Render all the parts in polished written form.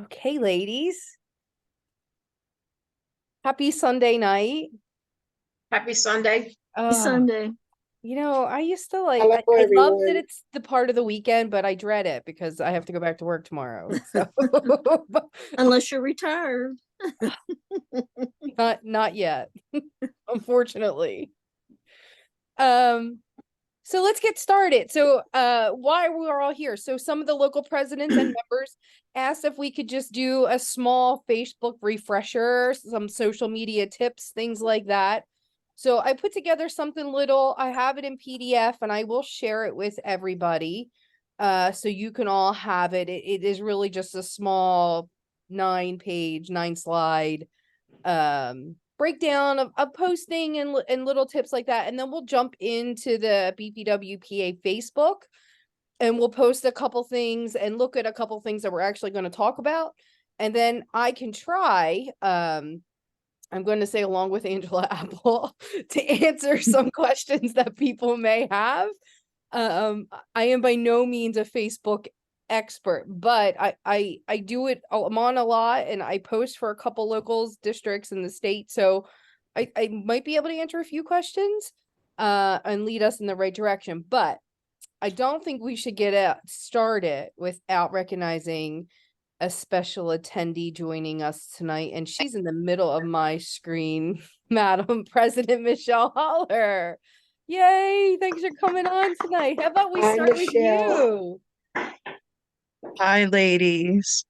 Okay, ladies. Happy Sunday night. Happy Sunday. Oh, Sunday. I used to like, Hello, I love that everyone. it's the part of the weekend, but I dread it because I have to go back to work tomorrow. So Unless you're retired. not yet, unfortunately. Um, so let's get started. So why we're all here. So some of the local presidents and members asked if we could just do a small Facebook refresher, some social media tips, things like that. So I put together something little. I have it in PDF and I will share it with everybody. So you can all have it. It is really just a small 9-page, 9-slide breakdown of posting and little tips like that. And then we'll jump into the BPWPA Facebook and we'll post a couple things and look at a couple things that we're actually going to talk about. And then I can try, I'm going to say along with Angela Apple to answer some questions that people may have. I am by no means a Facebook expert, but I do it. I'm on a lot and I post for a couple locals districts in the state, so I might be able to answer a few questions and lead us in the right direction. But I don't think we should get started without recognizing a special attendee joining us tonight, and she's in the middle of my screen. Madam President Michelle Holler. Yay, thanks for coming on tonight. How about we Hi, start with Michelle. you? Hi, ladies.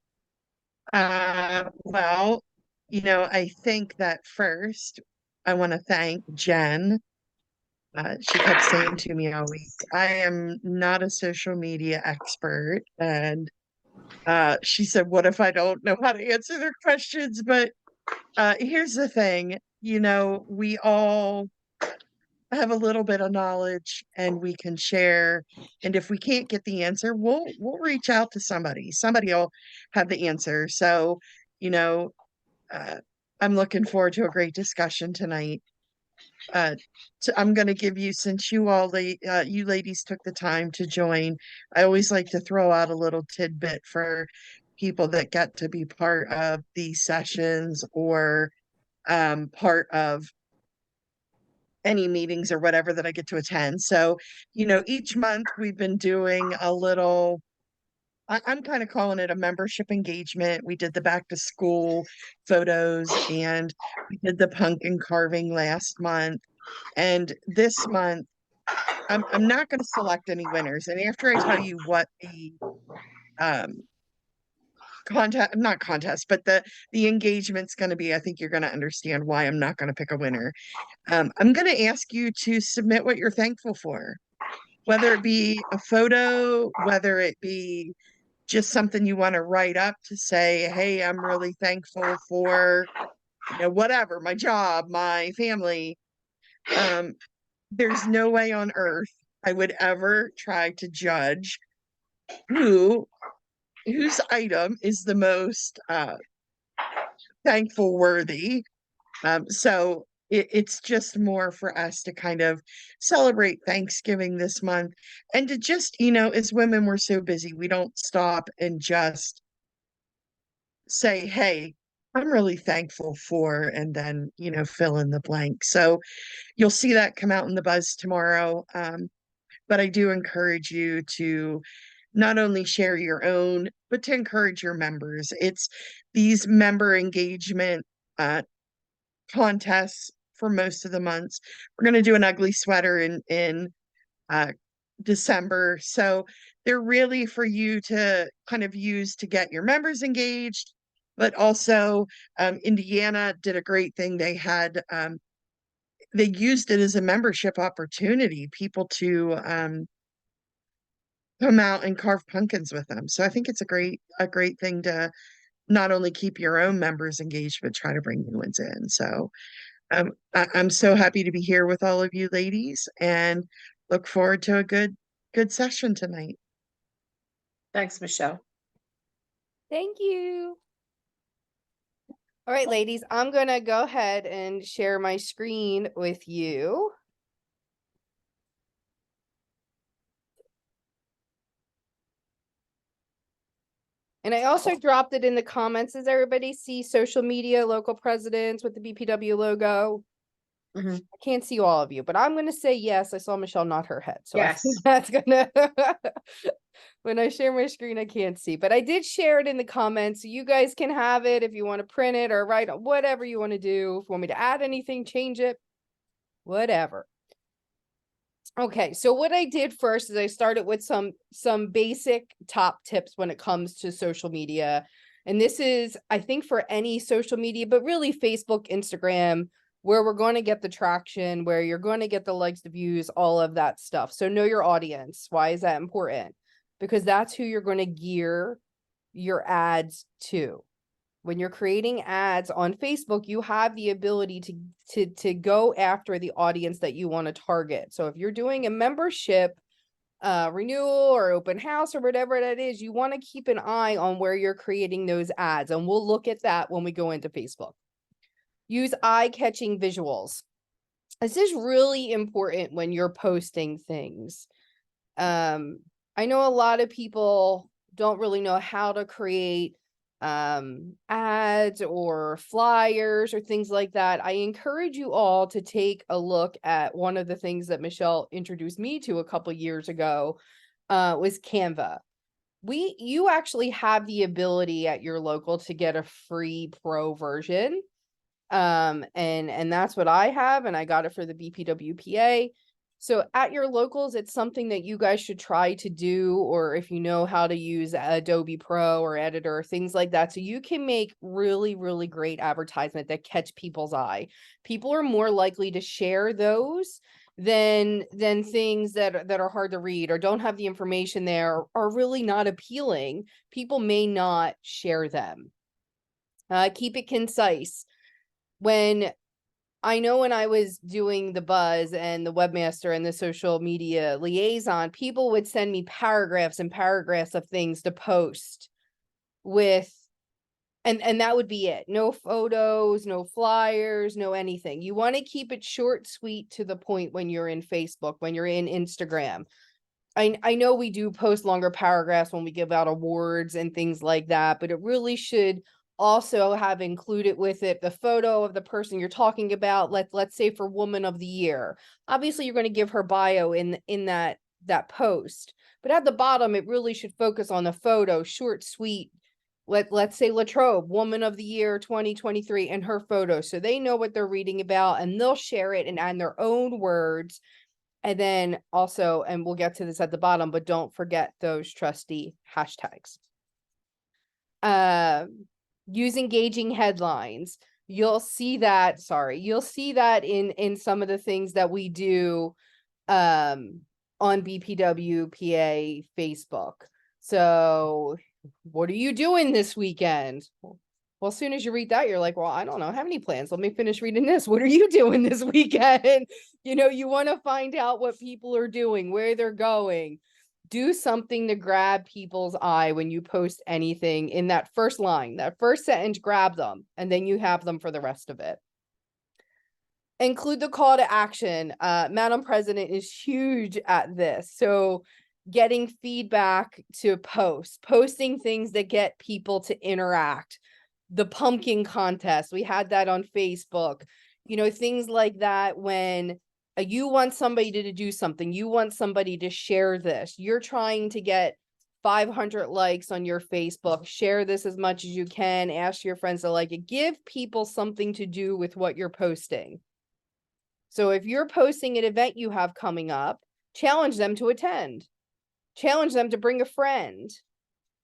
Well, I think that first I want to thank Jen. She kept saying to me all week, I am not a social media expert. And she said, what if I don't know how to answer their questions? But here's the thing, we all have a little bit of knowledge and we can share. And if we can't get the answer, we'll reach out to somebody. Somebody will have the answer. So, you know, uh, I'm looking forward to a great discussion tonight. I'm going to give you, since you ladies took the time to join, I always like to throw out a little tidbit for people that get to be part of these sessions or part of any meetings or whatever that I get to attend. So, each month we've been doing a little, I'm kind of calling it a membership engagement. We did the back to school photos and we did the pumpkin carving last month. And this month, I'm not going to select any winners. And after I tell you what the um, not contest, but the engagement's going to be, I think you're going to understand why I'm not going to pick a winner. I'm going to ask you to submit what you're thankful for, whether it be a photo, whether it be just something you want to write up to say, hey, I'm really thankful for, whatever, my job, my family. There's no way on earth I would ever try to judge whose item is the most thankful worthy. So it's just more for us to kind of celebrate Thanksgiving this month and to just, as women, we're so busy. We don't stop and just say, hey, I'm really thankful for, and then, fill in the blank. So you'll see that come out in the buzz tomorrow. But I do encourage you to not only share your own, but to encourage your members. It's these member engagement contests for most of the months. We're going to do an ugly sweater in uh, December. So they're really for you to kind of use to get your members engaged. But also, Indiana did a great thing. They used it as a membership opportunity, people to come out and carve pumpkins with them. So I think it's a great thing to not only keep your own members engaged, but try to bring new ones in. So I'm so happy to be here with all of you ladies and look forward to a good session tonight. Thanks, Michelle. Thank you. All right, ladies, I'm going to go ahead and share my screen with you. And I also dropped it in the comments. Does everybody see social media, local presidents with the BPW logo? Mhm. I can't see all of you, but I'm gonna say yes. I saw Michelle nod her head. So I think Yes. that's gonna when I share my screen, I can't see, but I did share it in the comments. So you guys can have it if you want to print it or write whatever you want to do. If you want me to add anything, change it, whatever. Okay, so what I did first is I started with some basic top tips when it comes to social media. And this is, I think, for any social media, but really Facebook, Instagram, where we're going to get the traction, where you're going to get the likes, the views, all of that stuff. So know your audience. Why is that important? Because that's who you're going to gear your ads to. When you're creating ads on Facebook, you have the ability to go after the audience that you want to target. So if you're doing a membership renewal or open house or whatever that is, you want to keep an eye on where you're creating those ads. And we'll look at that when we go into Facebook. Use eye-catching visuals. This is really important when you're posting things. I know a lot of people don't really know how to create ads or flyers or things like that. I encourage you all to take a look at one of the things that Michelle introduced me to a couple years ago, was Canva. You actually have the ability at your local to get a free pro version. And that's what I have, and I got it for the BPWPA. So at your locals, it's something that you guys should try to do, or if you know how to use Adobe Pro or Editor, things like that. So you can make really, really great advertisement that catch people's eye. People are more likely to share those than things that are hard to read or don't have the information there, or are really not appealing. People may not share them. Keep it concise. When I was doing the buzz and the webmaster and the social media liaison, people would send me paragraphs and paragraphs of things to post with, and that would be it. No photos, no flyers, no anything. You want to keep it short, sweet, to the point when you're in Facebook, when you're in Instagram. I know we do post longer paragraphs when we give out awards and things like that, but it really should also have included with it the photo of the person you're talking about. Let's say for Woman of the Year. Obviously, you're going to give her bio in that post, but at the bottom, it really should focus on the photo, short, sweet. Let's say Latrobe, Woman of the Year 2023, and her photo, so they know what they're reading about, and they'll share it and add their own words. And then also, and we'll get to this at the bottom, but don't forget those trusty hashtags. Use engaging headlines. You'll see that in some of the things that we do on BPW PA Facebook. So what are you doing this weekend? Well, as soon as you read that, you're like, well, I don't know, have any plans. Let me finish reading this. What are you doing this weekend? You want to find out what people are doing, where they're going. Do something to grab people's eye when you post anything in that first line, that first sentence, grab them, and then you have them for the rest of it. Include the call to action. Madam President is huge at this. So getting feedback to posting things that get people to interact. The pumpkin contest, we had that on Facebook, things like that. When you want somebody to do something, you want somebody to share this, you're trying to get 500 likes on your Facebook, share this as much as you can, ask your friends to like it, give people something to do with what you're posting. So if you're posting an event you have coming up, challenge them to attend, challenge them to bring a friend,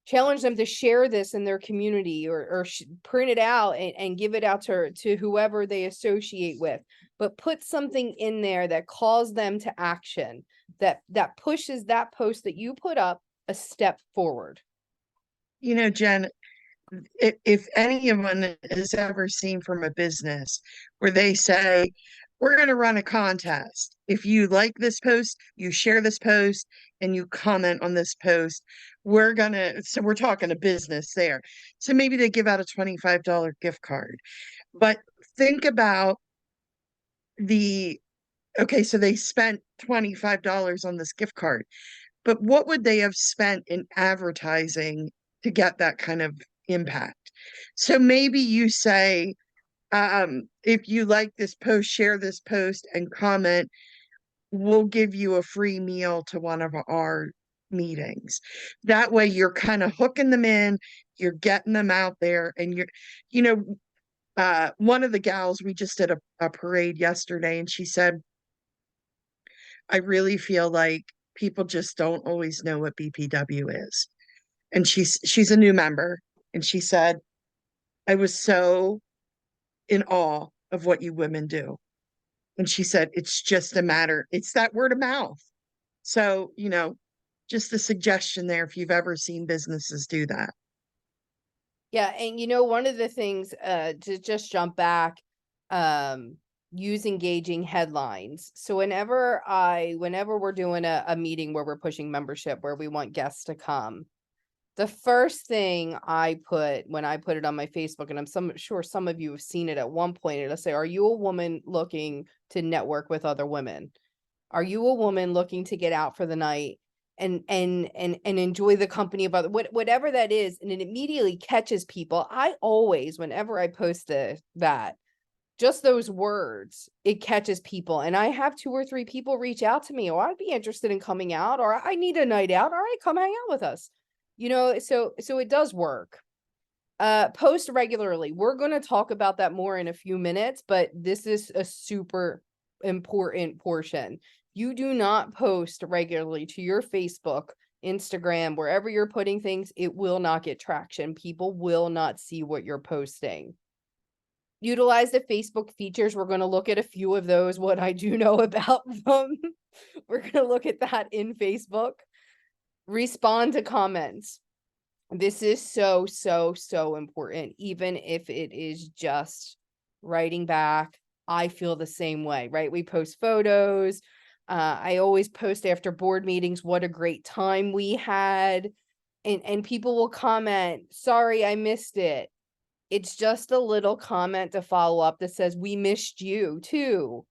challenge them to share this in their community, or print it out and give it out to whoever they associate with, but put something in there that calls them to action, that pushes that post that you put up a step forward. Jen, if anyone has ever seen from a business where they say, we're going to run a contest. If you like this post, you share this post and you comment on this post, so we're talking a business there. So maybe they give out a $25 gift card. But think about okay, so they spent $25 on this gift card, but what would they have spent in advertising to get that kind of impact. So maybe you say, if you like this post, share this post and comment, we'll give you a free meal to one of our meetings. That way you're kind of hooking them in, you're getting them out there, and you know, one of the gals, we just did a parade yesterday, and she said, I really feel like people just don't always know what BPW is. And she's a new member, and she said, I was so in awe of what you women do. And she said, it's just a matter, it's that word of mouth. So, you know, just a suggestion there if you've ever seen businesses do that. Yeah, and you know, one of the things, to just jump back, use engaging headlines. So whenever we're doing a meeting where we're pushing membership, where we want guests to come, the first thing I put when I put it on my Facebook, and I'm sure some of you have seen it at one point, it'll say, are you a woman looking to network with other women? Are you a woman looking to get out for the night and enjoy the company of other, whatever that is, and it immediately catches people. I always, whenever I post that, just those words, it catches people. And I have 2 or 3 people reach out to me, oh, I'd be interested in coming out, or I need a night out. All right, come hang out with us. You know, so it does work. Post regularly. We're going to talk about that more in a few minutes, but this is a super important portion. You do not post regularly to your Facebook, Instagram, wherever you're putting things, it will not get traction. People will not see what you're posting. Utilize the Facebook features. We're going to look at a few of those, what I do know about them. We're going to look at that in Facebook. Respond to comments. This is so, so, so important, even if it is just writing back. I feel the same way, right? We post photos. I always post after board meetings what a great time we had. And people will comment, sorry, I missed it. It's just a little comment to follow up that says, we missed you too.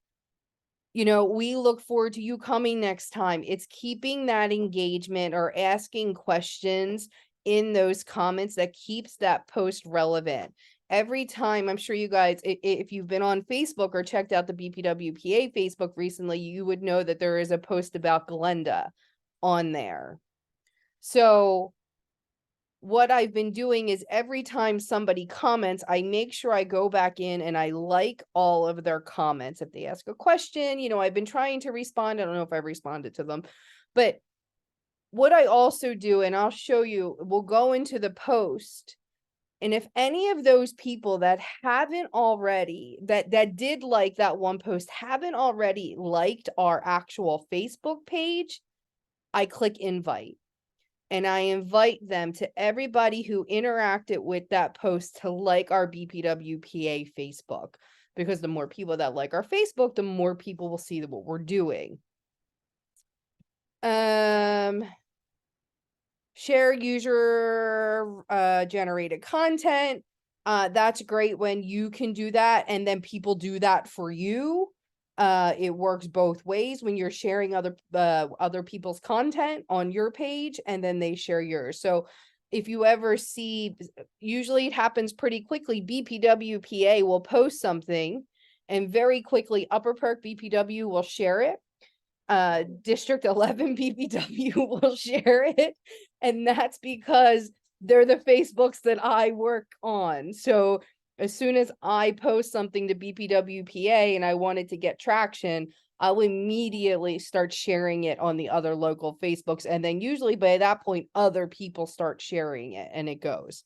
You know, we look forward to you coming next time. It's keeping that engagement or asking questions in those comments that keeps that post relevant. Every time, I'm sure you guys, if you've been on Facebook or checked out the BPWPA Facebook recently, you would know that there is a post about Glenda on there. So what I've been doing is every time somebody comments, I make sure I go back in and I like all of their comments. If they ask a question, you know, I've been trying to respond. I don't know if I've responded to them, but what I also do, and I'll show you, we'll go into the post. And if any of those people that haven't already, that did like that one post, haven't already liked our actual Facebook page, I click invite. And I invite them to everybody who interacted with that post to like our BPWPA Facebook, because the more people that like our Facebook, the more people will see what we're doing. Share user generated content. That's great when you can do that and then people do that for you. It works both ways when you're sharing other people's content on your page and then they share yours. So if you ever see, usually it happens pretty quickly, BPWPA will post something and very quickly Upper Perk BPW will share it. District 11 BPW will share it, and that's because they're the Facebooks that I work on. So as soon as I post something to BPWPA and I want it to get traction, I'll immediately start sharing it on the other local Facebooks, and then usually by that point other people start sharing it and it goes.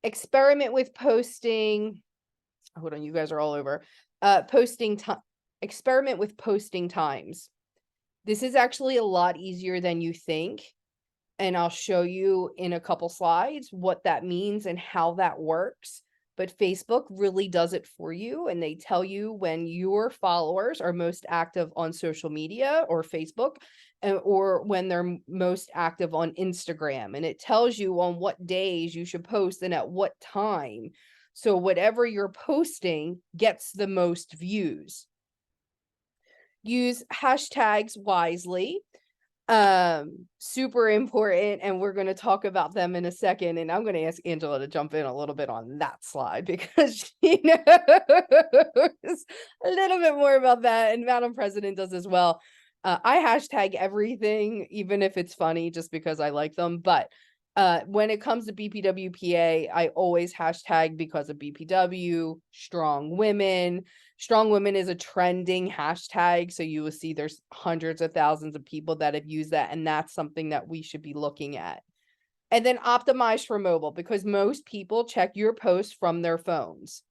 Experiment with posting. Hold on, you guys are all over. Experiment with posting times. This is actually a lot easier than you think. And I'll show you in a couple slides what that means and how that works. But Facebook really does it for you. And they tell you when your followers are most active on social media or Facebook, or when they're most active on Instagram. And it tells you on what days you should post and at what time. So whatever you're posting gets the most views. Use hashtags wisely. Super important, and we're going to talk about them in a second, and I'm going to ask Angela to jump in a little bit on that slide because she knows a little bit more about that, and Madam President does as well. I hashtag everything, even if it's funny, just because I like them. But when it comes to BPWPA, I always hashtag because of BPW, strong women. Strong women is a trending hashtag. So you will see there's hundreds of thousands of people that have used that. And that's something that we should be looking at. And then optimize for mobile, because most people check your posts from their phones.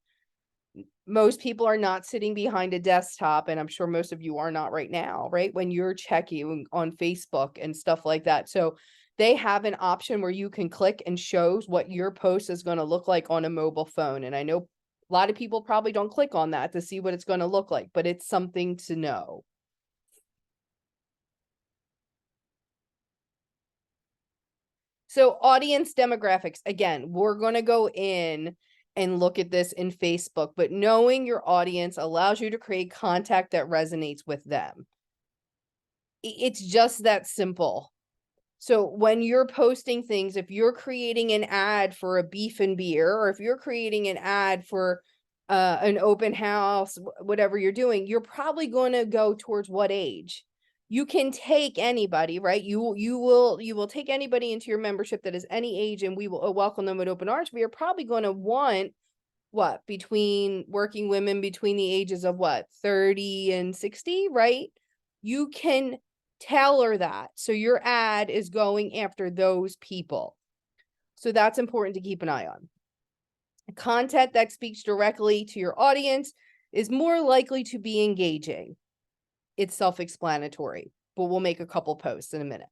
Most people are not sitting behind a desktop, and I'm sure most of you are not right now, right? When you're checking on Facebook and stuff like that. So they have an option where you can click and shows what your post is going to look like on a mobile phone. And I know a lot of people probably don't click on that to see what it's going to look like, but it's something to know. So audience demographics, again, we're going to go in and look at this in Facebook, but knowing your audience allows you to create content that resonates with them. It's just that simple. So when you're posting things, if you're creating an ad for a beef and beer, or if you're creating an ad for an open house, whatever you're doing, you're probably going to go towards what age? You can take anybody, right? You will take anybody into your membership that is any age, and we will welcome them with open arms. But you're probably going to want between working women between the ages of 30 and 60, right? You can tailor that. So your ad is going after those people. So that's important to keep an eye on. Content that speaks directly to your audience is more likely to be engaging. It's self-explanatory, but we'll make a couple posts in a minute.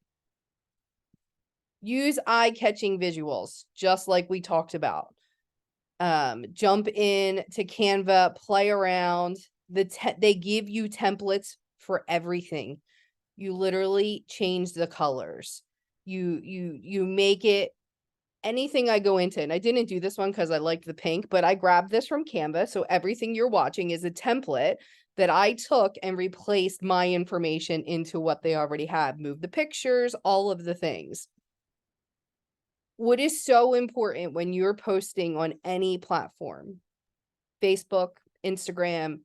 Use eye-catching visuals, just like we talked about. Jump in to Canva, play around. They give you templates for everything. You literally change the colors. You make it anything I go into. And I didn't do this one because I liked the pink, but I grabbed this from Canva. So everything you're watching is a template that I took and replaced my information into what they already have. Move the pictures, all of the things. What is so important when you're posting on any platform, Facebook, Instagram,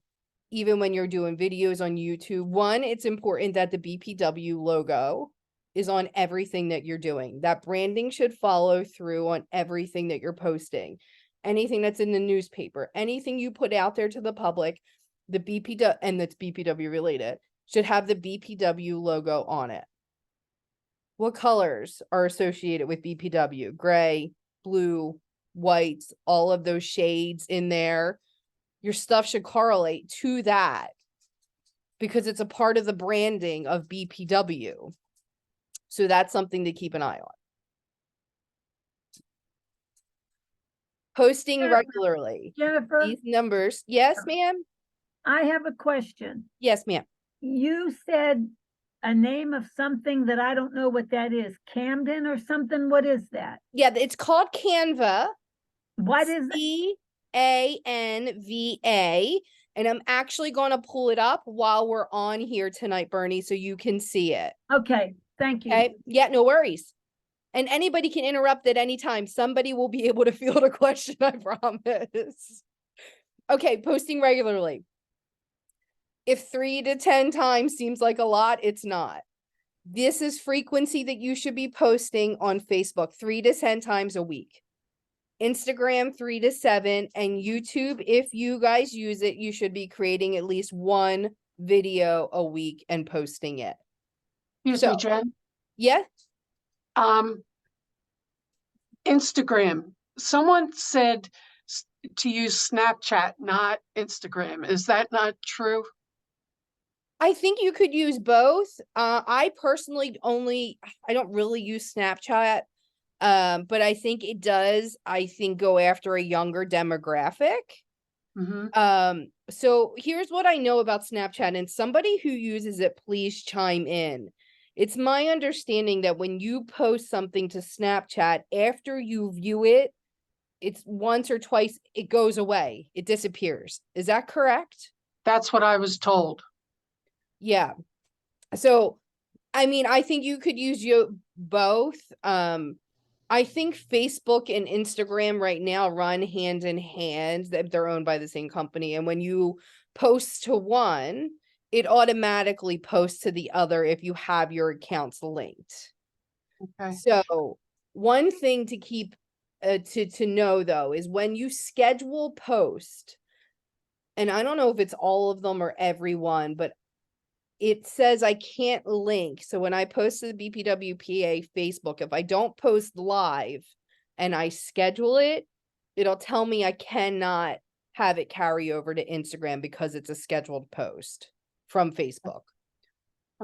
even when you're doing videos on YouTube, one, it's important that the BPW logo is on everything that you're doing. That branding should follow through on everything that you're posting. Anything that's in the newspaper, anything you put out there to the public, the BPW, and that's BPW related, should have the BPW logo on it. What colors are associated with BPW? Gray, blue, whites, all of those shades in there. Your stuff should correlate to that because it's a part of the branding of BPW. So that's something to keep an eye on. Posting Jennifer, regularly. Jennifer, These numbers. Yes, ma'am. I have a question. Yes, ma'am. You said a name of something that I don't know what that is. Camden or something? What is that? Yeah, it's called Canva. What is it? CANVA. And I'm actually going to pull it up while we're on here tonight, Bernie, so you can see it. Okay, thank you. Okay. Yeah, no worries. And anybody can interrupt at any time. Somebody will be able to field a question, I promise. Okay, posting regularly. If 3 to 10 times seems like a lot, it's not. This is frequency that you should be posting on Facebook 3 to 10 times a week. Instagram 3 to 7, and YouTube, if you guys use it, you should be creating at least one video a week and posting it. Excuse So- me, Jen. Yeah. Instagram. Someone said to use Snapchat, not Instagram. Is that not true? I think you could use both. I personally I don't really use Snapchat. But I think it does, go after a younger demographic. Mm-hmm. So here's what I know about Snapchat, and somebody who uses it, please chime in. It's my understanding that when you post something to Snapchat, after you view it, it's once or twice, it goes away. It disappears. Is that correct? That's what I was told. Yeah. So I mean, I think you could use both. I think Facebook and Instagram right now run hand in hand, that they're owned by the same company. And when you post to one, it automatically posts to the other if you have your accounts linked. Okay. So one thing to keep to know though is when you schedule post, and I don't know if it's all of them or everyone, but it says I can't link. So when I post to the BPWPA Facebook, if I don't post live and I schedule it, it'll tell me I cannot have it carry over to Instagram because it's a scheduled post from Facebook.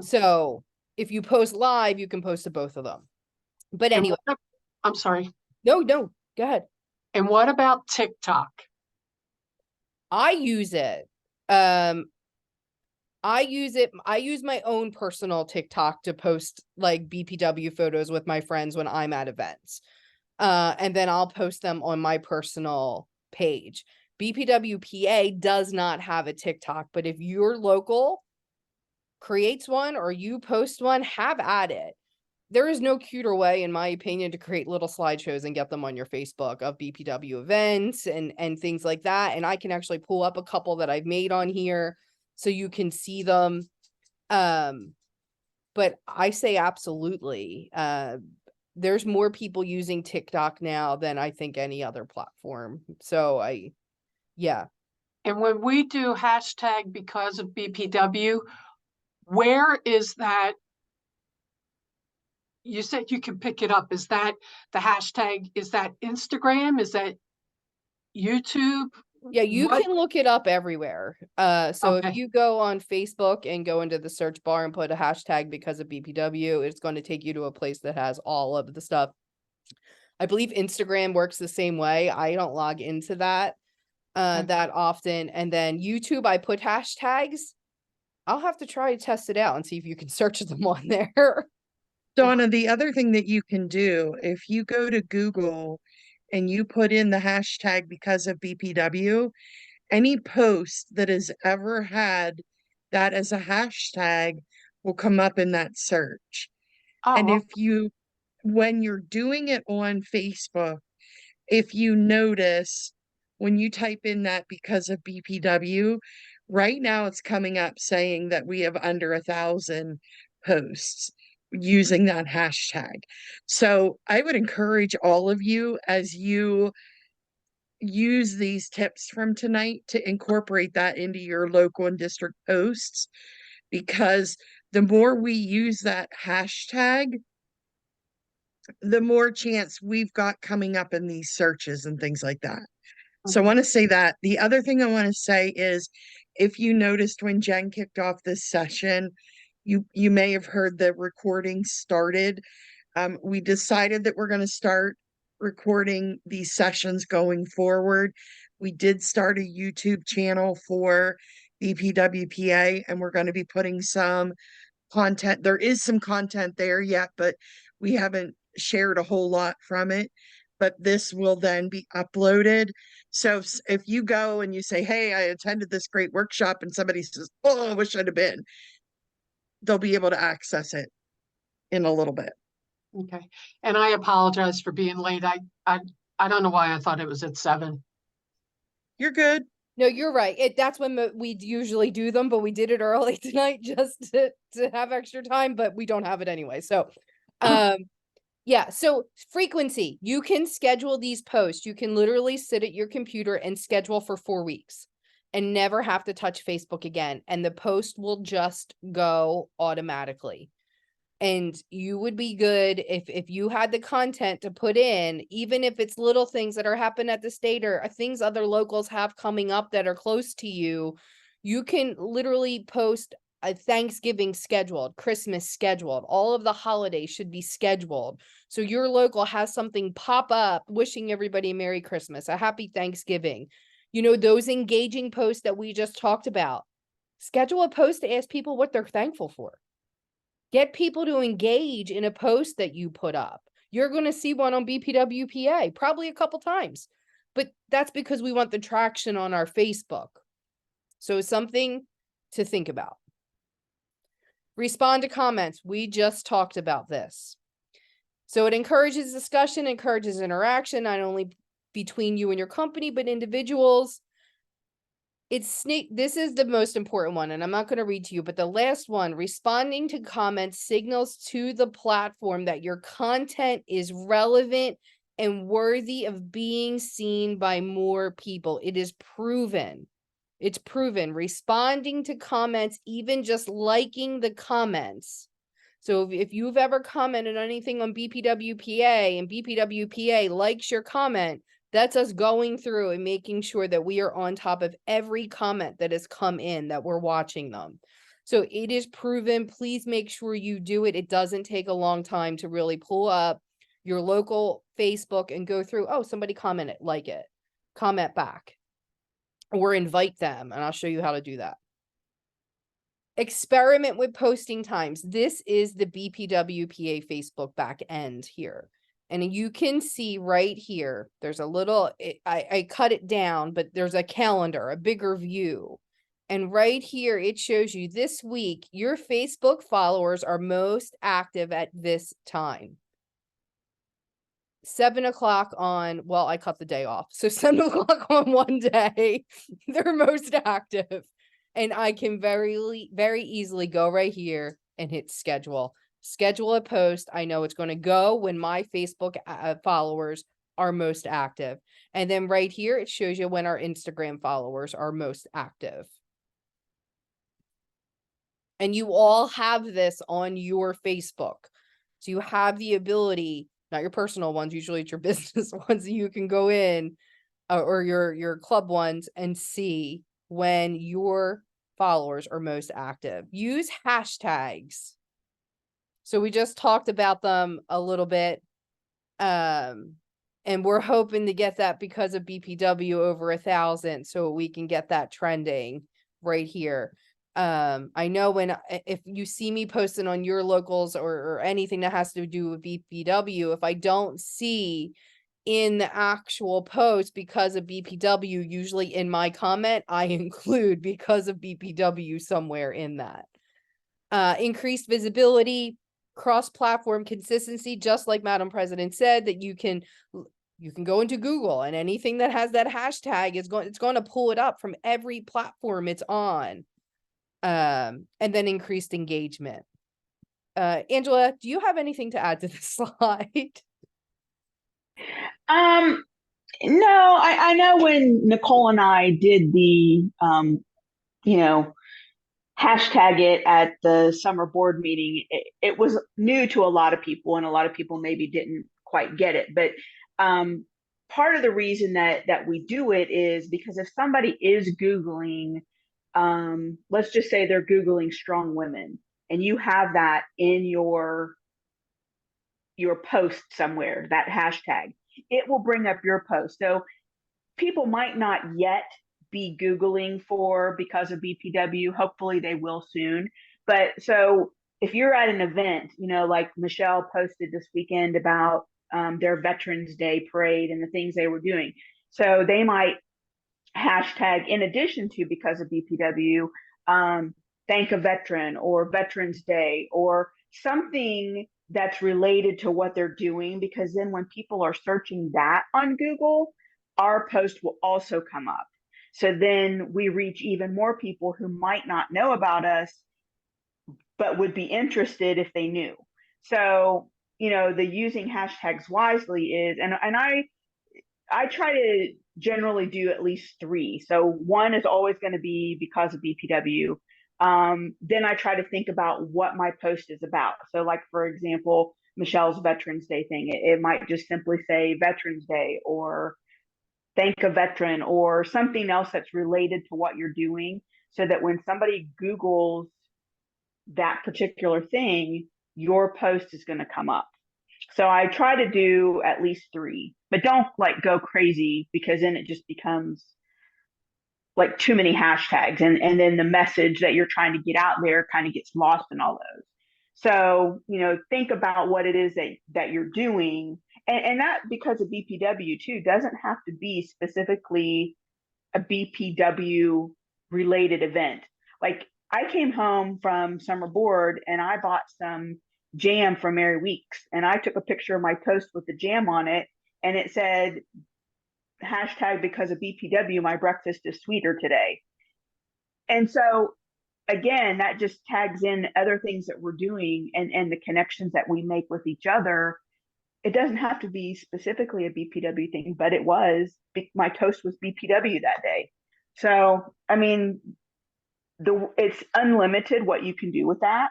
So if you post live, you can post to both of them. But And anyway, I'm sorry. no, go ahead. And what about TikTok? I use it. I use my own personal TikTok to post like BPW photos with my friends when I'm at events. And then I'll post them on my personal page. BPWPA does not have a TikTok, but if your local creates one or you post one, have at it. There is no cuter way, in my opinion, to create little slideshows and get them on your Facebook of BPW events and things like that. And I can actually pull up a couple that I've made on here so you can see them. But I say absolutely. There's more people using TikTok now than I think any other platform. So yeah. And when we do hashtag because of BPW, where is that? You said you can pick it up. Is that the hashtag? Is that Instagram? Is that YouTube? Yeah, you What? can look it up everywhere. So Okay. if you go on Facebook and go into the search bar and put a hashtag because of BPW, it's going to take you to a place that has all of the stuff. I believe Instagram works the same way. I don't log into that Okay. that often. And then YouTube, I put hashtags. I'll have to try to test it out and see if you can search them on there. Donna, the other thing that you can do, if you go to Google and you put in the hashtag because of BPW, any post that has ever had that as a hashtag will come up in that search. And Oh, when you're doing it on Facebook, if you notice when you type in that because of BPW, right now it's coming up saying that we have under 1,000 posts using that hashtag. So I would encourage all of you, as you use these tips from tonight, to incorporate that into your local and district posts, because the more we use that hashtag, the more chance we've got coming up in these searches and things like that. So I okay. want to say that. The other thing I want to say is, if you noticed when Jen kicked off this session, you may have heard the recording started. We decided that we're going to start recording these sessions going forward. We did start a YouTube channel for BPWPA, and we're going to be putting some content. There is some content there yet, but we haven't shared a whole lot from it. But this will then be uploaded. So if you go and you say, hey, I attended this great workshop, and somebody says, oh, I wish I'd have been, they'll be able to access it in a little bit. Okay. And I apologize for being late. I don't know why I thought it was at 7. You're good. No, you're right. That's when we usually do them, but we did it early tonight just to have extra time, but we don't have it anyway. So, yeah. So frequency, you can schedule these posts. You can literally sit at your computer and schedule for 4 weeks and never have to touch Facebook again. And the post will just go automatically. And you would be good if you had the content to put in, even if it's little things that are happening at the state or things other locals have coming up that are close to you. You can literally post a Thanksgiving scheduled, Christmas scheduled, all of the holidays should be scheduled. So your local has something pop up wishing everybody a Merry Christmas, a Happy Thanksgiving. You know, those engaging posts that we just talked about. Schedule a post to ask people what they're thankful for. Get people to engage in a post that you put up. You're going to see one on BPWPA probably a couple times, but that's because we want the traction on our Facebook. So something to think about. Respond to comments. We just talked about this. So it encourages discussion, encourages interaction, not only between you and your company, but individuals. This is the most important one, and I'm not going to read to you, but the last one, responding to comments signals to the platform that your content is relevant and worthy of being seen by more people. It is proven. It's proven. Responding to comments, even just liking the comments. So if you've ever commented on anything on BPWPA and BPWPA likes your comment, that's us going through and making sure that we are on top of every comment that has come in, that we're watching them. So it is proven. Please make sure you do it. It doesn't take a long time to really pull up your local Facebook and go through, oh, somebody commented, like it, comment back, or invite them. And I'll show you how to do that. Experiment with posting times. This is the BPWPA Facebook back end here. And you can see right here, there's a little, I cut it down, but there's a calendar, a bigger view. And right here, it shows you this week, your Facebook followers are most active at this time. 7 o'clock on, well, I cut the day off. So 7 o'clock on one day, they're most active. And I can very easily go right here and hit schedule. Schedule a post. I know it's going to go when my Facebook followers are most active. And then right here, it shows you when our Instagram followers are most active. And you all have this on your Facebook. So you have the ability, not your personal ones, usually it's your business ones, that you can go in or your club ones and see when your followers are most active. Use hashtags. So we just talked about them a little bit. And we're hoping to get that because of BPW over 1,000, so we can get that trending right here. I know if you see me posting on your locals or anything that has to do with BPW, if I don't see in the actual post because of BPW, usually in my comment, I include because of BPW somewhere in that. Increased visibility, cross-platform consistency, just like Madam President said, that you can go into Google and anything that has that hashtag it's going to pull it up from every platform it's on. And then increased engagement. Angela, do you have anything to add to this slide? No, I know when Nicole and I did the, hashtag it at the summer board meeting, it was new to a lot of people, and a lot of people maybe didn't quite get it. But part of the reason that we do it is because if somebody is Googling, let's just say they're Googling strong women, and you have that in your post somewhere, that hashtag, it will bring up your post. So people might not yet be Googling for because of BPW. Hopefully they will soon. But so if you're at an event, like Michelle posted this weekend about their Veterans Day parade and the things they were doing. So they might hashtag, in addition to because of BPW, thank a veteran or Veterans Day or something that's related to what they're doing, because then when people are searching that on Google, our post will also come up. So then we reach even more people who might not know about us, but would be interested if they knew. So, the using hashtags wisely is, and I try to generally do at least 3. So one is always going to be because of BPW. Then I try to think about what my post is about. So like, for example, Michelle's Veterans Day thing, it might just simply say Veterans Day or thank a veteran or something else that's related to what you're doing, so that when somebody Googles that particular thing, your post is going to come up. So I try to do at least 3, but don't go crazy, because then it just becomes like too many hashtags, and then the message that you're trying to get out there kind of gets lost in all those. So, think about what it is that you're doing, and that, because of BPW too, doesn't have to be specifically a BPW related event. Like I came home from summer board and I bought some jam from Mary Weeks, and I took a picture of my toast with the jam on it, and it said hashtag because of BPW, my breakfast is sweeter today. And so again, that just tags in other things that we're doing and the connections that we make with each other. It doesn't have to be specifically a BPW thing, but it was. My toast was BPW that day. So, I mean, it's unlimited what you can do with that.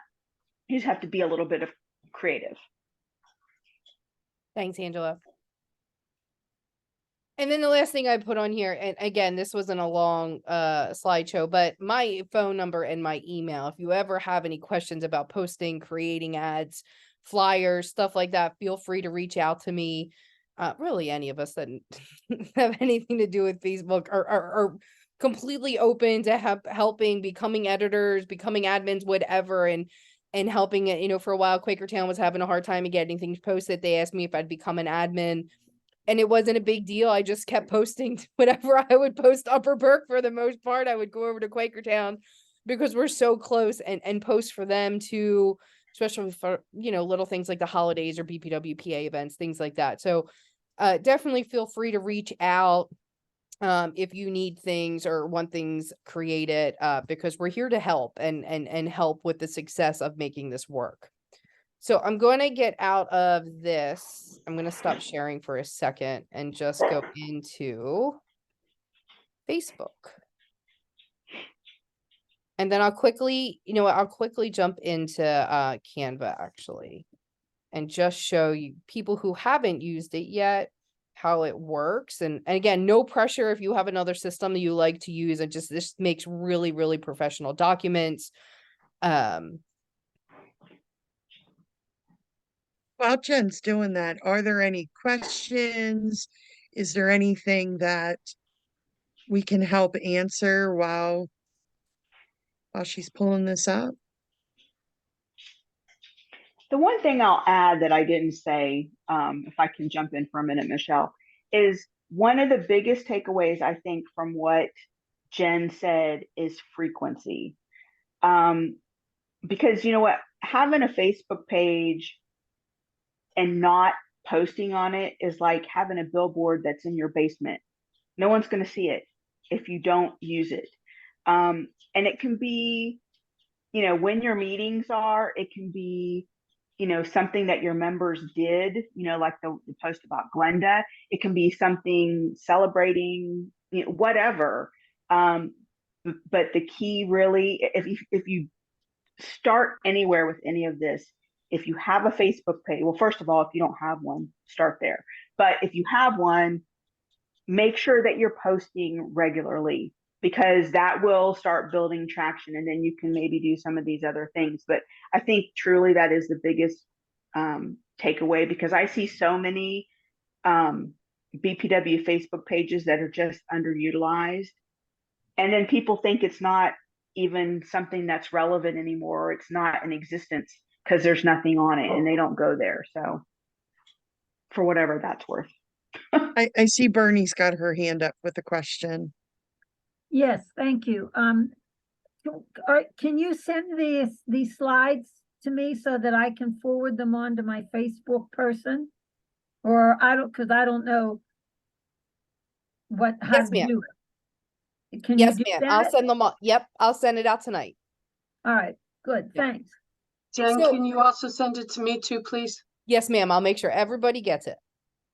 You just have to be a little bit of creative. Thanks, Angela. And then the last thing I put on here, and again, this wasn't a long slideshow, but my phone number and my email. If you ever have any questions about posting, creating ads, flyers, stuff like that, feel free to reach out to me. Really, any of us that have anything to do with Facebook are completely open to helping, becoming editors, becoming admins, whatever, and helping it. You know, for a while, Quakertown was having a hard time getting things posted. They asked me if I'd become an admin. And it wasn't a big deal. I just kept posting whatever I would post Upper Burke for the most part. I would go over to Quakertown because we're so close and post for them too, especially for, you know, little things like the holidays or BPWPA events, things like that. So definitely feel free to reach out if you need things or want things created because we're here to help and help with the success of making this work. So I'm going to get out of this. I'm going to stop sharing for a second and just go into Facebook. And then I'll quickly, you know what, I'll quickly jump into Canva actually and just show you people who haven't used it yet, how it works. And again, no pressure if you have another system that you like to use. And just this makes really, really professional documents. While Jen's doing that, are there any questions? Is there anything that we can help answer while she's pulling this up? The one thing I'll add that I didn't say, if I can jump in for a minute, Michelle, is one of the biggest takeaways I think from what Jen said is frequency. Because you know what, having a Facebook page and not posting on it is like having a billboard that's in your basement. No one's going to see it if you don't use it. And it can be, you know, when your meetings are, it can be, you know, something that your members did, you know, like the post about Glenda. It can be something celebrating, you know, whatever. But the key really, if you start anywhere with any of this, if you have a Facebook page, well, first of all, if you don't have one, start there. But if you have one, make sure that you're posting regularly, because that will start building traction, and then you can maybe do some of these other things. But I think truly that is the biggest takeaway, because I see so many BPW Facebook pages that are just underutilized, and then people think it's not even something that's relevant anymore, or it's not in existence because there's nothing on it and they don't go there. So for whatever that's worth. I see Bernie's got her hand up with a question. Yes, thank you. Can you send these slides to me so that I can forward them on to my Facebook person? Or because I don't know how Yes, to ma'am. do it. Can Yes, you do ma'am. that? I'll send them all. Yep, I'll send it out tonight. All right, good, Yeah. thanks. Jen, So- can you also send it to me too, please? Yes, ma'am. I'll make sure everybody gets it.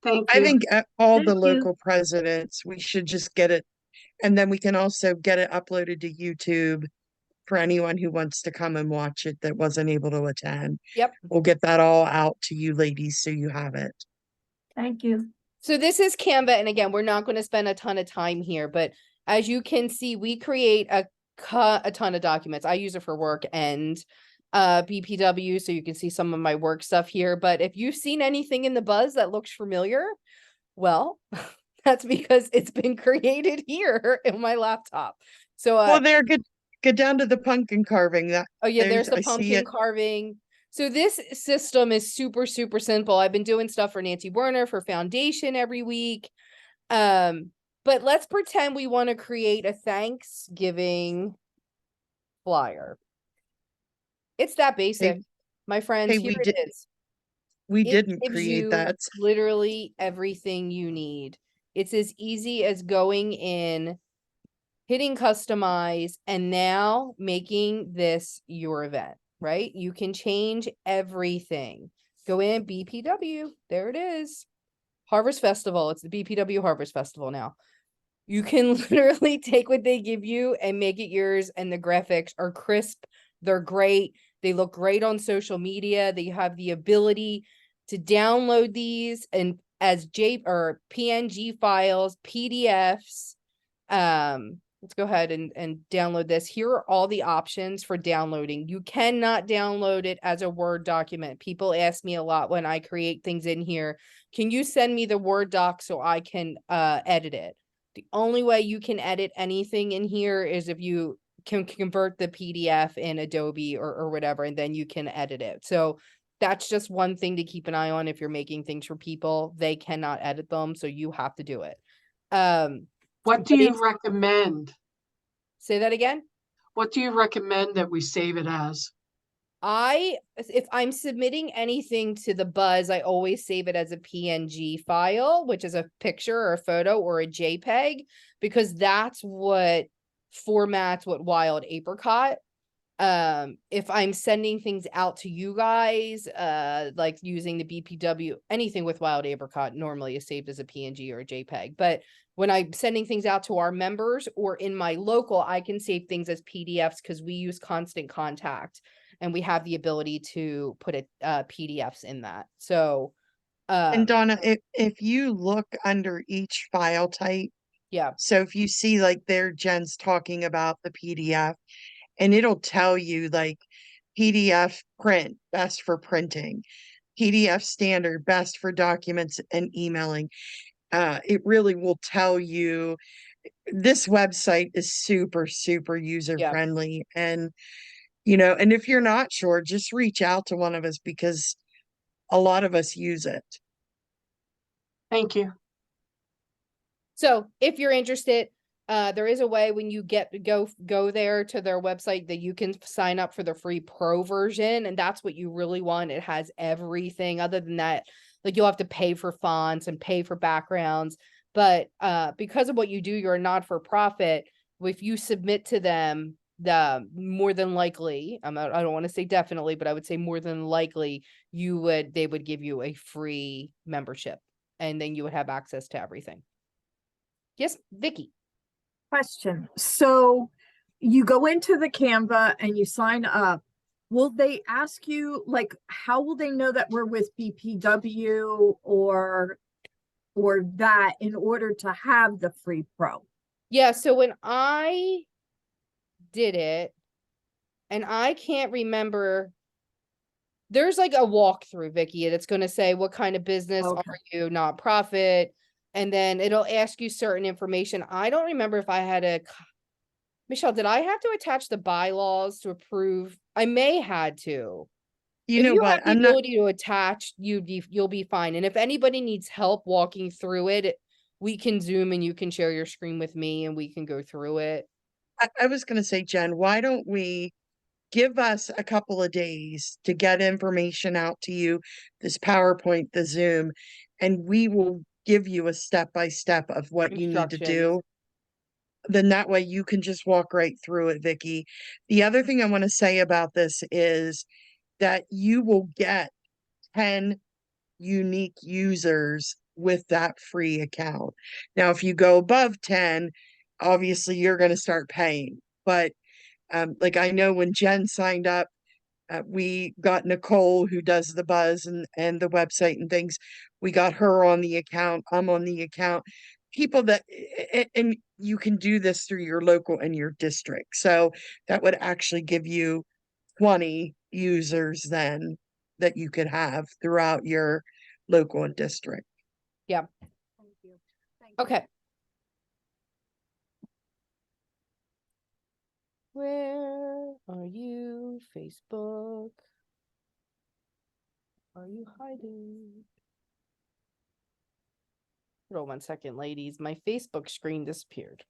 Thank I you. think all the Thank you. local presidents, we should just get it. And then we can also get it uploaded to YouTube for anyone who wants to come and watch it that wasn't able to attend. Yep. We'll get that all out to you ladies so you have it. Thank you. So this is Canva. And again, we're not going to spend a ton of time here, but as you can see, we create a ton of documents. I use it for work and BPW, so you can see some of my work stuff here. But if you've seen anything in the buzz that looks familiar, well, that's because it's been created here in my laptop. So Well, there, get down to the pumpkin carving. That oh yeah, there's the I see pumpkin it. carving. So this system is super, super simple. I've been doing stuff for Nancy Werner for Foundation every week. But let's pretend we want to create a Thanksgiving flyer. It's that basic, my friends. hey, Here we it did, is. we It didn't gives create you that. literally everything you need. It's as easy as going in, hitting customize, and now making this your event, right? You can change everything. Go in BPW. There it is. Harvest Festival. It's the BPW Harvest Festival now. You can literally take what they give you and make it yours, and the graphics are crisp. They're great. They look great on social media. They have the ability to download these and as J or PNG files, PDFs. Let's go ahead and download this. Here are all the options for downloading. You cannot download it as a Word document. People ask me a lot when I create things in here, can you send me the Word doc so I can edit it? The only way you can edit anything in here is if you can convert the PDF in Adobe or whatever, and then you can edit it. So that's just one thing to keep an eye on if you're making things for people. They cannot edit them, so you have to do it. What do you recommend? Say that again? What do you recommend that we save it as? If I'm submitting anything to the Buzz, I always save it as a PNG file, which is a picture or a photo or a JPEG, because that's what formats what Wild Apricot. If I'm sending things out to you guys, like using the BPW, anything with Wild Apricot normally is saved as a PNG or a JPEG. But when I'm sending things out to our members or in my local, I can save things as PDFs because we use Constant Contact and we have the ability to put it PDFs in that. So And Donna, if you look under each file type, yeah, so if you see like there, Jen's talking about the PDF, and it'll tell you like PDF print, best for printing, PDF standard, best for documents and emailing. It really will tell you this website is super, super user yeah. friendly. And, you know, and if you're not sure, just reach out to one of us because a lot of us use it. Thank you. So if you're interested, there is a way when you go there to their website that you can sign up for the free pro version, and that's what you really want. It has everything. Other than that, like you'll have to pay for fonts and pay for backgrounds. But because of what you do, you're a not-for-profit. If you submit to them, the more than likely, I don't want to say definitely, but I would say more than likely, they would give you a free membership, and then you would have access to everything. Yes, Vicky. Question. So you go into the Canva and you sign up. Will they ask you, like, how will they know that we're with BPW or that in order to have the free pro? Yeah, so when I did it, and I can't remember, there's like a walkthrough, Vicky, and it's going to say what kind of business Okay. are you, nonprofit, and then it'll ask you certain information. I don't remember if I had Michelle, did I have to attach the bylaws to approve? I may had to. You If know you what? have the ability to attach, you'll be fine. And if anybody needs help walking through it, we can Zoom and you can share your screen with me and we can go through it. I was going to say, Jen, why don't we give us a couple of days to get information out to you, this PowerPoint, the Zoom, and we will give you a step-by-step of what you need to do. Then that way you can just walk right through it, Vicky. The other thing I want to say about this is that you will get 10 unique users with that free account. Now, if you go above 10, obviously you're going to start paying. But like I know when Jen signed up, we got Nicole who does the Buzz and the website and things. We got her on the account. I'm on the account. People that, and you can do this through your local and your district. So that would actually give you 20 users then that you could have throughout your local and district. Yeah. Thank you. Okay. Where are you, Facebook? Are you hiding? Hold on 1 second, ladies. My Facebook screen disappeared.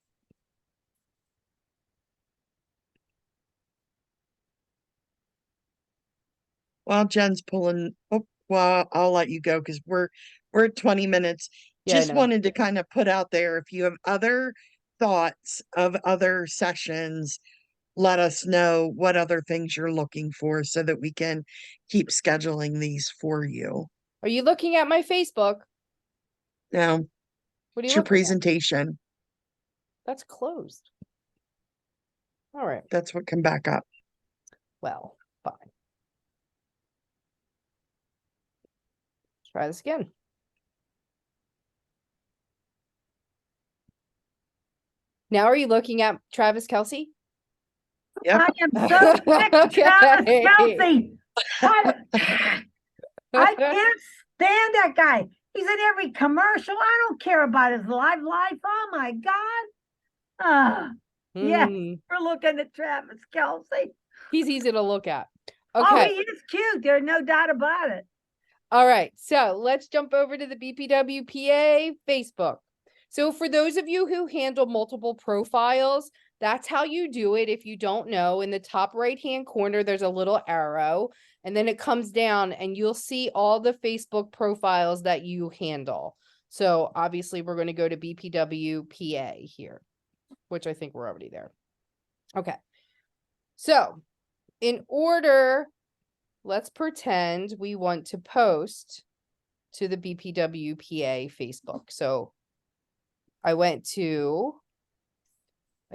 while Jen's pulling, oh, well, I'll let you go because we're at 20 minutes. Yeah, I Just know. wanted to kind of put out there, if you have other thoughts of other sessions, let us know what other things you're looking for so that we can keep scheduling these for you. Are you looking at my Facebook? Now, What are it's you your looking at? presentation. That's closed. All right. That's what can back up. Well, fine. Try this again. Now are you looking at Travis Kelce? Yep. I am so sick of Travis Okay. Kelce. I can't stand that guy. He's in every commercial. I don't care about his life. Oh my God. Yeah, Hmm. we're looking at Travis Kelce. He's easy to look at. Oh, Okay. he is cute. There's no doubt about it. All right. So let's jump over to the BPWPA Facebook. So for those of you who handle multiple profiles, that's how you do it. If you don't know, in the top right-hand corner, there's a little arrow, and then it comes down and you'll see all the Facebook profiles that you handle. So obviously we're going to go to BPWPA here, which I think we're already there. Okay. So in order, let's pretend we want to post to the BPWPA Facebook. So I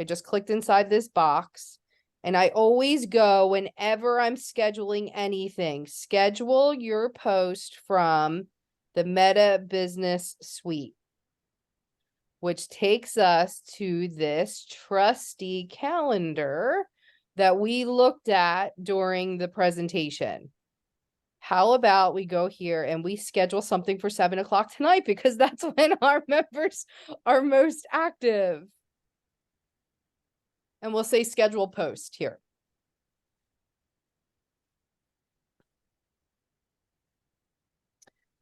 just clicked inside this box, and I always go, whenever I'm scheduling anything, schedule your post from the Meta Business Suite, which takes us to this trusty calendar that we looked at during the presentation. How about we go here and we schedule something for 7 o'clock tonight, because that's when our members are most active. And we'll say schedule post here.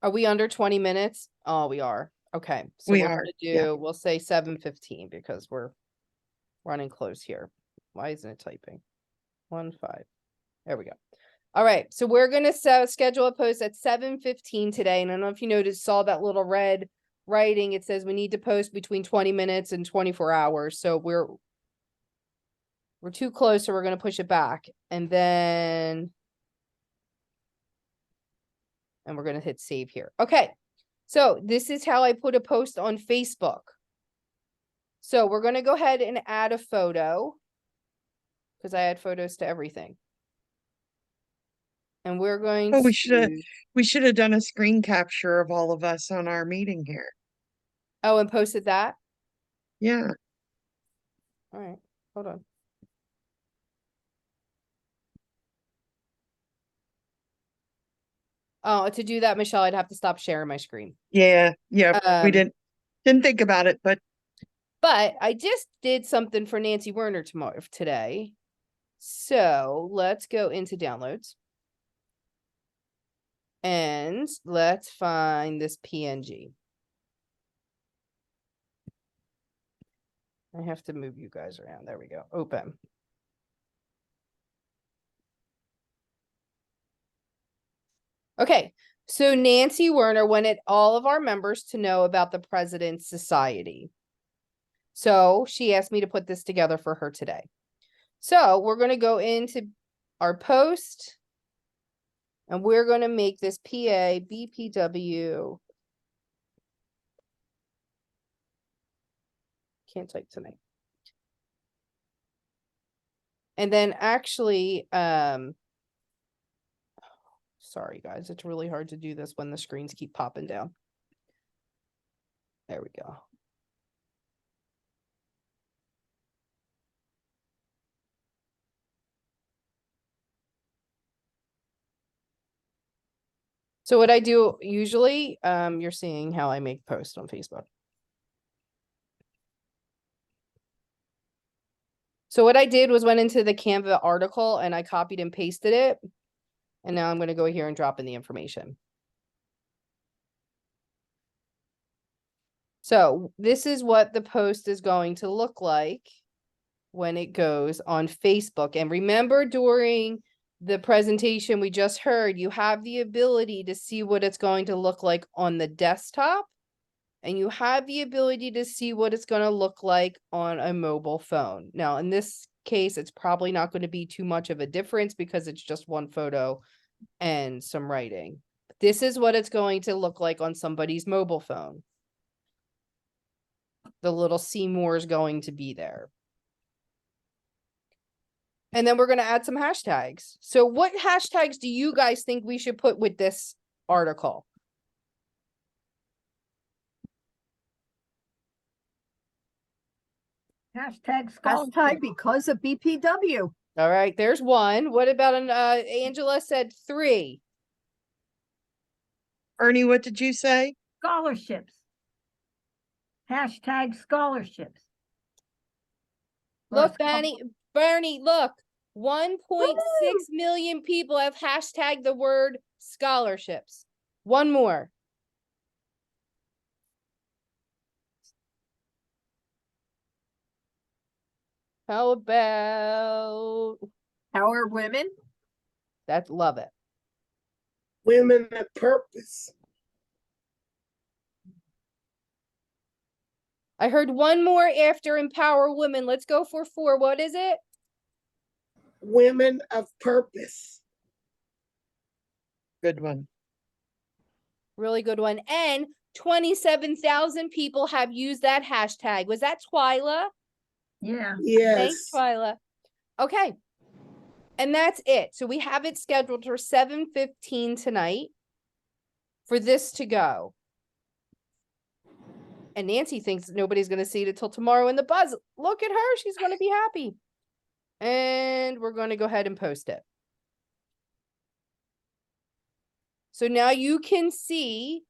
Are we under 20 minutes? Oh, we are. Okay. So We we're are, gonna yeah. we'll say 7:15 because we're running close here. Why isn't it typing? 1-5. There we go. All right. So we're gonna schedule a post at 7:15 today. And I don't know if you noticed, saw that little red writing. It says we need to post between 20 minutes and 24 hours. So we're too close, so we're gonna push it back. And then we're going to hit save here. Okay. So this is how I put a post on Facebook. So we're going to go ahead and add a photo, because I add photos to everything. And we're going Oh, to, we should have done a screen capture of all of us on our meeting here. oh, and posted that. Yeah. All right. Hold on. Oh, to do that, Michelle, I'd have to stop sharing my screen. Yeah. Yeah. We Um, didn't think about it, but I just did something for Nancy Werner today. So let's go into downloads. And let's find this PNG. I have to move you guys around. There we go. Open. Okay. So Nancy Werner wanted all of our members to know about the President's Society. So she asked me to put this together for her today. So we're going to go into our post, and we're going to make this PA BPW. Can't type tonight. And then actually, sorry guys, it's really hard to do this when the screens keep popping down. There we go. So what I do usually, you're seeing how I make posts on Facebook. So what I did was went into the Canva article and I copied and pasted it. And now I'm going to go here and drop in the information. So this is what the post is going to look like when it goes on Facebook. And remember, during the presentation we just heard, you have the ability to see what it's going to look like on the desktop. And you have the ability to see what it's going to look like on a mobile phone. Now, in this case, it's probably not going to be too much of a difference because it's just one photo and some writing. This is what it's going to look like on somebody's mobile phone. The little Seymour is going to be there. And then we're going to add some hashtags. So what hashtags do you guys think we should put with this article? Hashtag Hashtag scholarship. because of BPW. All right, there's one. What about Angela said 3. Ernie, what did you say? Scholarships. Hashtag scholarships. Or Look, schol- Bernie, look. 1.6 million people have hashtagged the word scholarships. One more. How about Our women. that? Love it. Women of purpose. I heard one more after empower women. Let's go for 4. What is it? Women of purpose. Good one. Really good one. And 27,000 people have used that hashtag. Was that Twyla? Yeah. Thanks, Yes. Twyla. Okay. And that's it. So we have it scheduled for 7:15 tonight for this to go. And Nancy thinks nobody's going to see it till tomorrow in the buzz. Look at her. She's going to be happy. And we're going to go ahead and post it. So now you can see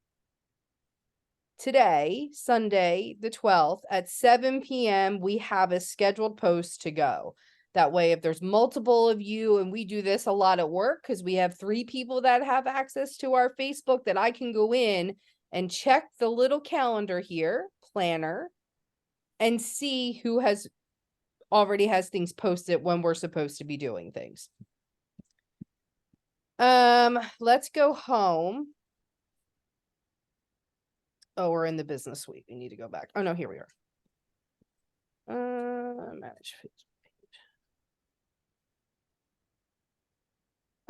today, Sunday, the 12th at 7 p.m. we have a scheduled post to go. That way, if there's multiple of you, and we do this a lot at work because we have 3 people that have access to our Facebook, that I can go in and check the little calendar here, planner, and see who already has things posted when we're supposed to be doing things. Let's go home. Oh, we're in the business suite. We need to go back. Oh no, here we are. Manage Facebook page.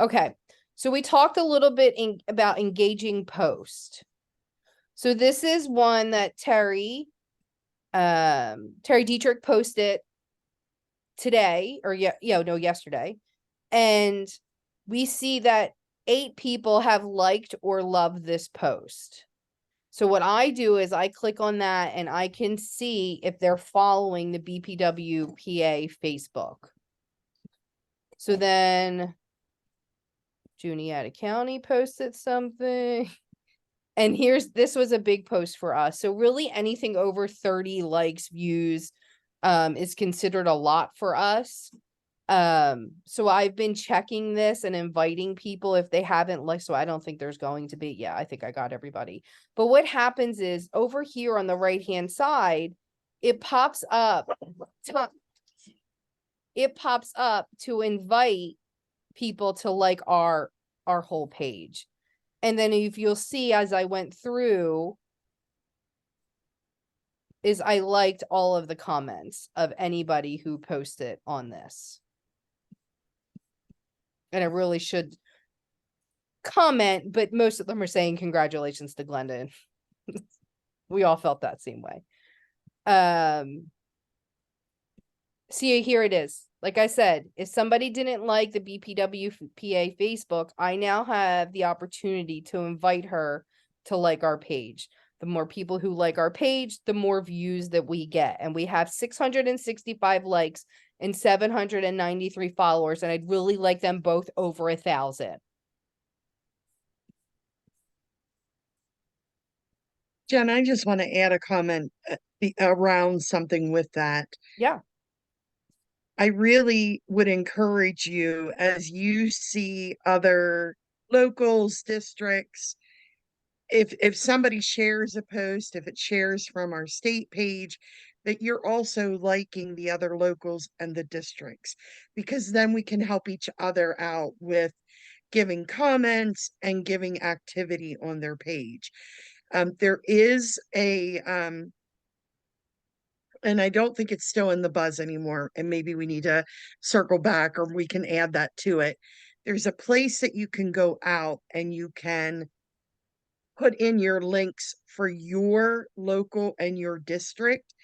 Okay, so we talked a little bit about engaging post. So this is one that Terry Dietrich posted today, or yesterday. And we see that 8 people have liked or loved this post. So what I do is I click on that and I can see if they're following the BPW PA Facebook. So then Juniata County posted something. And this was a big post for us. So really anything over 30 likes, views, is considered a lot for us. So I've been checking this and inviting people if they haven't liked. So I don't think there's going to be, yeah, I think I got everybody. But what happens is over here on the right-hand side, it pops up to invite people to like our whole page. And then if you'll see, as I went through, is I liked all of the comments of anybody who posted on this. And I really should comment, but most of them are saying congratulations to Glenda. We all felt that same way. See, here it is. Like I said, if somebody didn't like the BPW PA Facebook, I now have the opportunity to invite her to like our page. The more people who like our page, the more views that we get. And we have 665 likes and 793 followers. And I'd really like them both over 1,000. Jen, I just want to add a comment around something with that. Yeah. I really would encourage you, as you see other locals, districts, if somebody shares a post, if it shares from our state page, that you're also liking the other locals and the districts, because then we can help each other out with giving comments and giving activity on their page. There is a, and I don't think it's still in the buzz anymore, and maybe we need to circle back or we can add that to it. There's a place that you can go out and you can put in your links for your local and your district.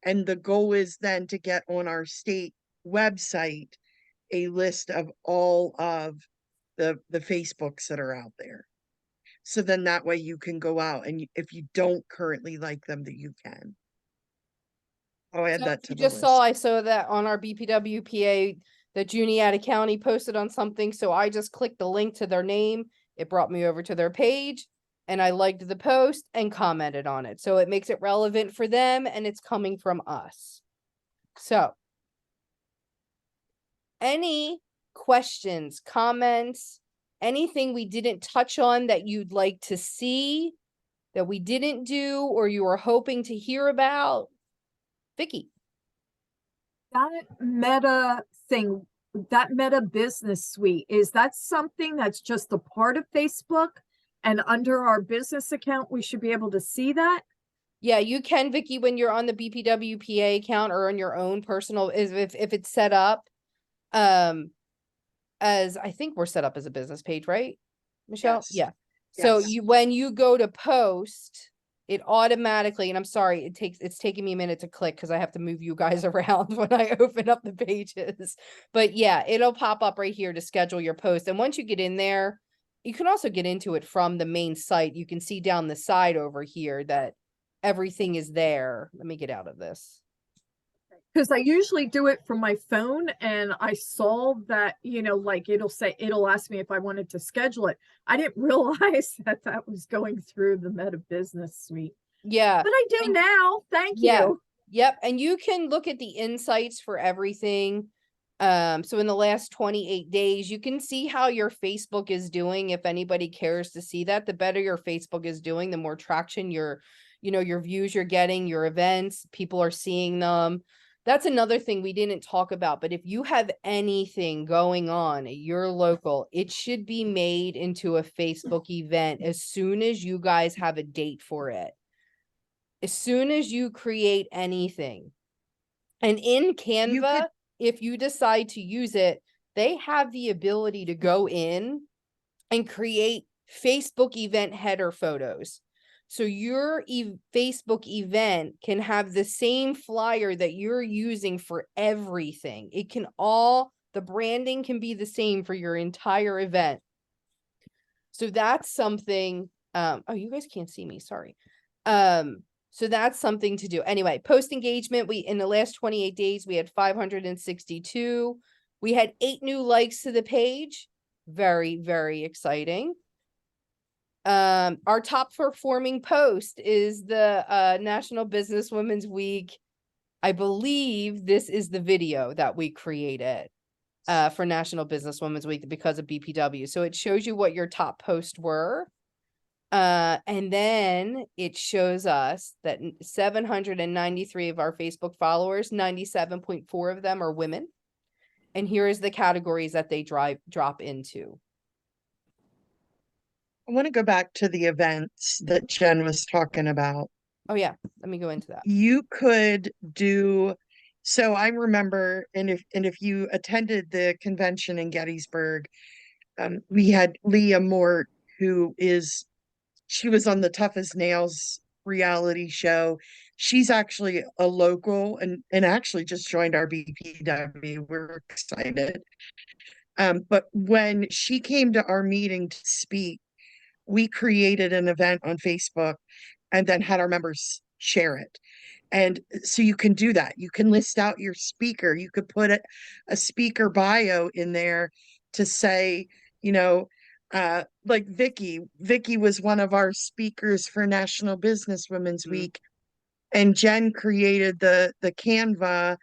And the goal is then to get on our state website a list of all of the Facebooks that are out there. So then that way you can go out and if you don't currently like them, that you can. I'll add So that if to you the just list. saw, I saw that on our BPWPA that Juniata County posted on something, so I just clicked the link to their name. It brought me over to their page, and I liked the post and commented on it. So it makes it relevant for them, and it's coming from us. So, any questions, comments, anything we didn't touch on that you'd like to see that we didn't do or you were hoping to hear about? Vicky. That meta thing, that meta business suite, is that something that's just a part of Facebook? And under our business account, we should be able to see that? Yeah, you can, Vicky, when you're on the BPWPA account or on your own personal, if it's set up, as I think we're set up as a business page, right, Michelle? Yes. Yeah. So Yes. when you go to post, it automatically, and I'm sorry, it's taking me a minute to click because I have to move you guys around when I open up the pages. But yeah, it'll pop up right here to schedule your post. And once you get in there, you can also get into it from the main site. You can see down the side over here that everything is there. Let me get out of this. Because I usually do it from my phone, and I saw that, like it'll ask me if I wanted to schedule it. I didn't realize that that was going through the Meta Business Suite. Yeah. But I do And- now. Thank Yeah. you. Yep. And you can look at the insights for everything. So in the last 28 days, you can see how your Facebook is doing. If anybody cares to see that, the better your Facebook is doing, the more traction your views you're getting, your events, people are seeing them. That's another thing we didn't talk about, but if you have anything going on at your local, it should be made into a Facebook event as soon as you guys have a date for it. As soon as you create anything. And in Canva, if you decide to use it, they have the ability to go in and create Facebook event header photos. So your Facebook event can have the same flyer that you're using for everything. It can the branding can be the same for your entire event. So that's something, oh, you guys can't see me, sorry. So that's something to do. Anyway, post engagement, in the last 28 days, we had 562. We had 8 new likes to the page. Very, very exciting. Our top performing post is the National Business Women's Week. I believe this is the video that we created for National Business Women's Week because of BPW. So it shows you what your top posts were. And then it shows us that 793 of our Facebook followers, 97.4 of them are women. And here is the categories that they drop into. I want to go back to the events that Jen was talking about. Oh yeah, let me go into that. You could do, so I remember, and if you attended the convention in Gettysburg, we had Leah Mort, she was on the Tough as Nails reality show. She's actually a local and actually just joined our BPW. We're excited. But when she came to our meeting to speak, we created an event on Facebook and then had our members share it. And so you can do that. You can list out your speaker. You could put a speaker bio in there to say, like Vicky was one of our speakers for National Business Women's Week, and Jen created the Canva,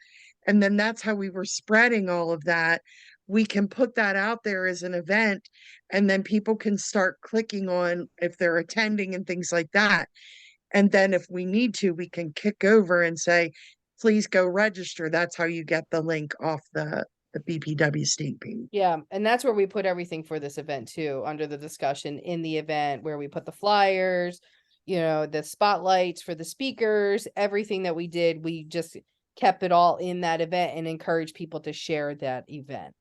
and then that's how we were spreading all of that. We can put that out there as an event, and then people can start clicking on if they're attending and things like that. And then if we need to, we can kick over and say, please go register. That's how you get the link off the BPW state page. Yeah, and that's where we put everything for this event too, under the discussion in the event where we put the flyers, the spotlights for the speakers, everything that we did, we just kept it all in that event and encourage people to share that event.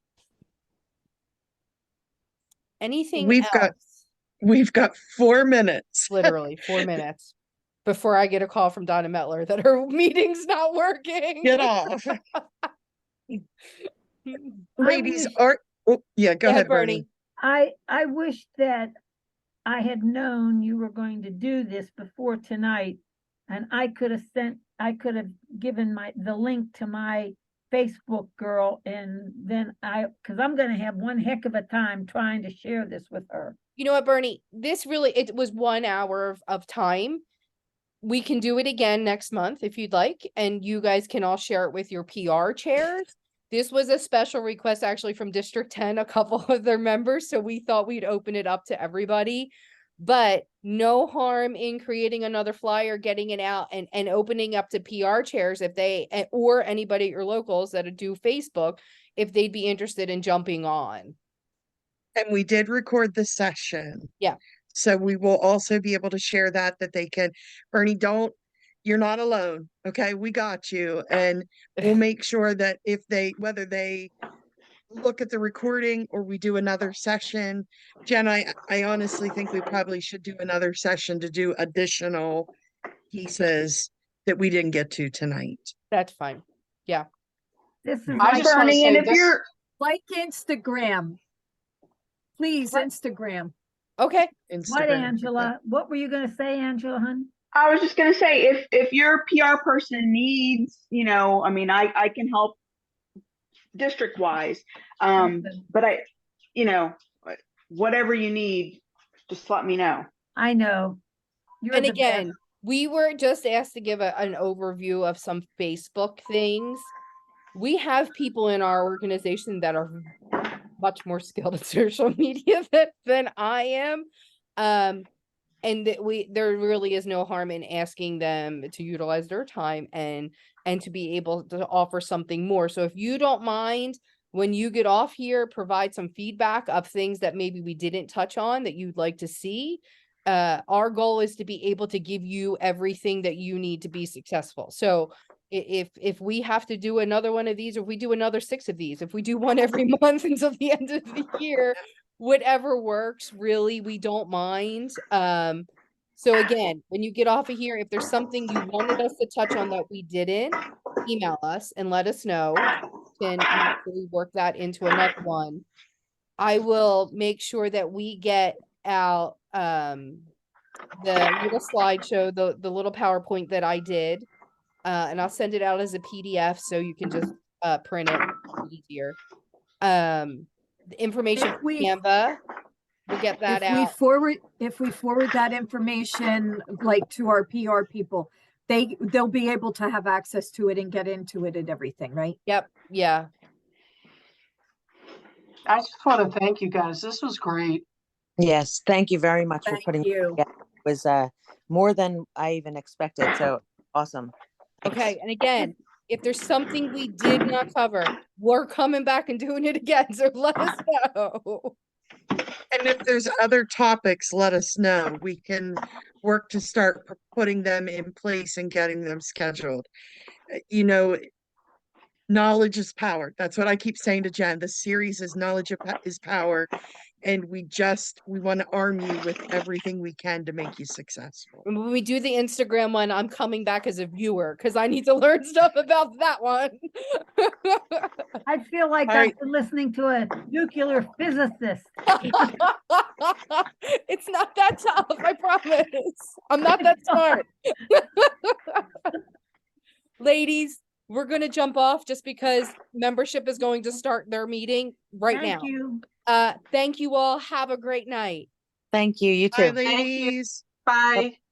Anything We've got 4 minutes. literally 4 minutes before I get a call from Donna Metler that her meeting's not working. Get off. Ladies wish- are, oh, yeah, go ahead, Bernie. I wish that I had known you were going to do this before tonight, and I could have given the link to my Facebook girl, and then because I'm gonna have one heck of a time trying to share this with her. You know what, Bernie? It was 1 hour of time. We can do it again next month if you'd like, and you guys can all share it with your PR chairs. This was a special request actually from District 10, a couple of their members, so we thought we'd open it up to everybody. But no harm in creating another flyer, getting it out, and opening up to PR chairs if they, or anybody at your locals that do Facebook, if they'd be interested in jumping on. And we did record the session. Yeah. So we will also be able to share that they can, Bernie, you're not alone. Okay. We got you. And we'll make sure that whether they look at the recording or we do another session, Jen, I honestly think we probably should do another session to do additional pieces that we didn't get to tonight. That's fine. Yeah. This is I like, just want to Bernie, say and if this, you're Like Instagram. Please, Instagram. Okay. what, Instagram. Angela? What were you gonna say, Angela, hun? I was just gonna say, if your PR person needs, I can help district wise. But whatever you need, just let me know. I know. You're And the again, best. we were just asked to give an overview of some Facebook things. We have people in our organization that are much more skilled at social media than I am. And that there really is no harm in asking them to utilize their time and to be able to offer something more. So if you don't mind, when you get off here, provide some feedback of things that maybe we didn't touch on that you'd like to see. Our goal is to be able to give you everything that you need to be successful. So if we have to do another one of these, or if we do another 6 of these, if we do one every month until the end of the year, whatever works, really, we don't mind. So again, when you get off of here, if there's something you wanted us to touch on that we didn't, email us and let us know. Can actually work that into another one. I will make sure that we get out the little slideshow, the little PowerPoint that I did, and I'll send it out as a PDF so you can just print it easier. The information from Canva, we'll get that out. If we forward that information like to our PR people, they'll be able to have access to it and get into it and everything, right? Yep. Yeah. I just want to thank you guys. This was great. Yes, thank you very much for Thank putting it you. together. It was more than I even expected. So awesome. Okay. And again, if there's something we did not cover, we're coming back and doing it again. So let us know. And if there's other topics, let us know. We can work to start putting them in place and getting them scheduled. Knowledge is power. That's what I keep saying to Jen. The series is knowledge is power. And we want to arm you with everything we can to make you successful. When we do the Instagram one, I'm coming back as a viewer because I need to learn stuff about that one. I feel like I've been listening to a nuclear physicist. It's not that tough, I promise. I'm not that smart. Ladies, we're going to jump off just because membership is going to start their meeting right now. Thank you. Thank you all. Have a great night. Thank you. You Bye, too. ladies. Bye.